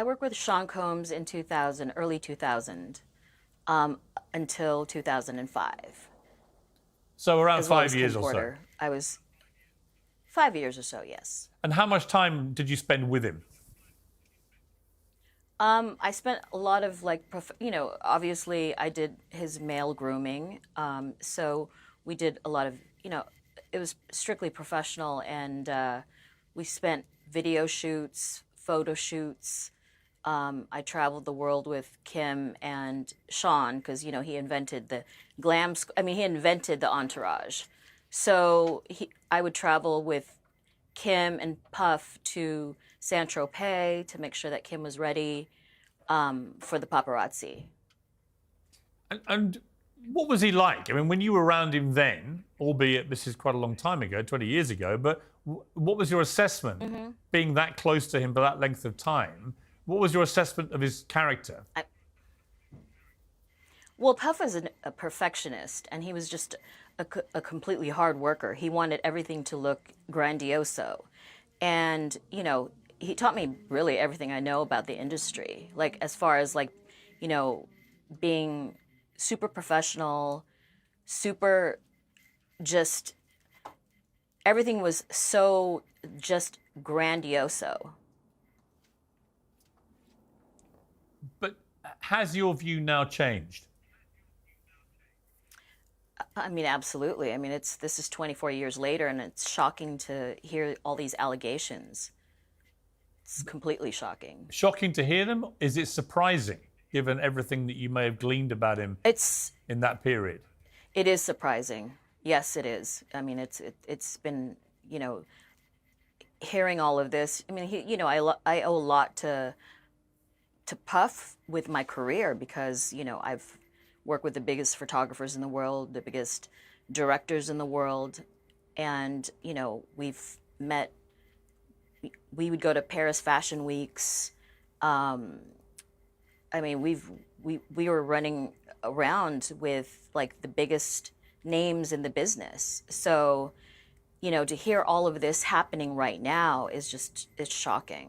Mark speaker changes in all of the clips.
Speaker 1: I worked with Sean Combs in 2000, early 2000, until 2005,
Speaker 2: So around
Speaker 1: as well
Speaker 2: five
Speaker 1: as Kim
Speaker 2: years or so.
Speaker 1: Porter. I was 5 years or so, yes.
Speaker 2: And how much time did you spend with him?
Speaker 1: I spent a lot of obviously I did his male grooming. So we did a lot of, it was strictly professional, and we spent video shoots, photo shoots. I traveled the world with Kim and Sean because, he invented the he invented the entourage. So I would travel with Kim and Puff to Saint-Tropez to make sure that Kim was ready for the paparazzi.
Speaker 2: And what was he like? I mean, when you were around him then, albeit this is quite a long time ago, 20 years ago, but what was your assessment, being that close to him for that length of time? What was your assessment of his character?
Speaker 1: Well, Puff was a perfectionist, and he was just a completely hard worker. He wanted everything to look grandioso. And, he taught me really everything I know about the industry, like as far as being super professional, super just, everything was so just grandioso.
Speaker 2: But has your view now changed?
Speaker 1: I mean, absolutely. I mean, this is 24 years later, and it's shocking to hear all these allegations. It's completely shocking.
Speaker 2: Shocking to hear them? Is it surprising, given everything that you may have gleaned about him in that period?
Speaker 1: It is surprising. Yes, it is. I mean, it's been, hearing all of this. I mean, I owe a lot to Puff with my career because, I've worked with the biggest photographers in the world, the biggest directors in the world, and, we've met. We would go to Paris Fashion Weeks. I mean, we were running around with like the biggest names in the business. So, to hear all of this happening right now is it's shocking.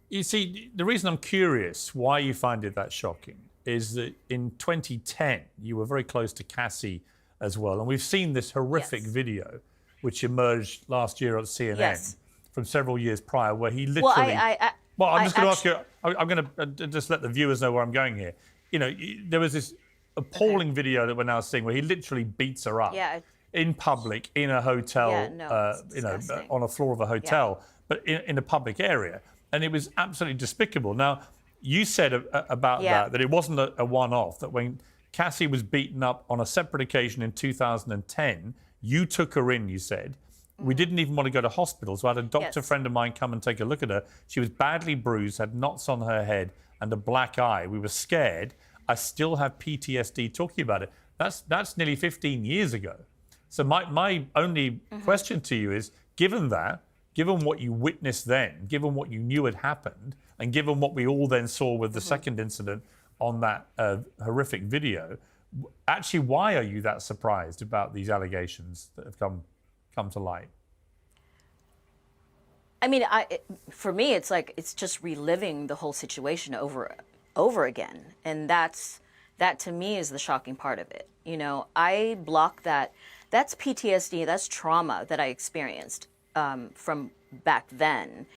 Speaker 2: You see, the reason I'm curious why you find it that shocking is that in 2010, you were very close to Cassie as well. And we've seen this horrific video, which emerged last year on CNN from several years prior, where he literally... Well, I'm just going to ask you, I'm going to just let the viewers know where I'm going here. There was this appalling video that we're now seeing where he literally beats her up in public, in a hotel, on a floor of a hotel, but in a public area. And it was absolutely despicable. Now, you said about that it wasn't a one-off, that when Cassie was beaten up on a separate occasion in 2010, you took her in, you said. We didn't even want to go to hospital, so I had a doctor friend of mine come and take a look at her. She was badly bruised, had knots on her head and a black eye. We were scared. I still have PTSD talking about it. That's nearly 15 years ago. So my only question to you is, given what you witnessed then, given what you knew had happened, and given what we all then saw with the second incident on that horrific video, actually, why are you that surprised about these allegations that have come to light?
Speaker 1: I mean, for me, it's like it's just reliving the whole situation over again, and that to me is the shocking part of it. I block that. That's PTSD. That's trauma that I experienced from back then.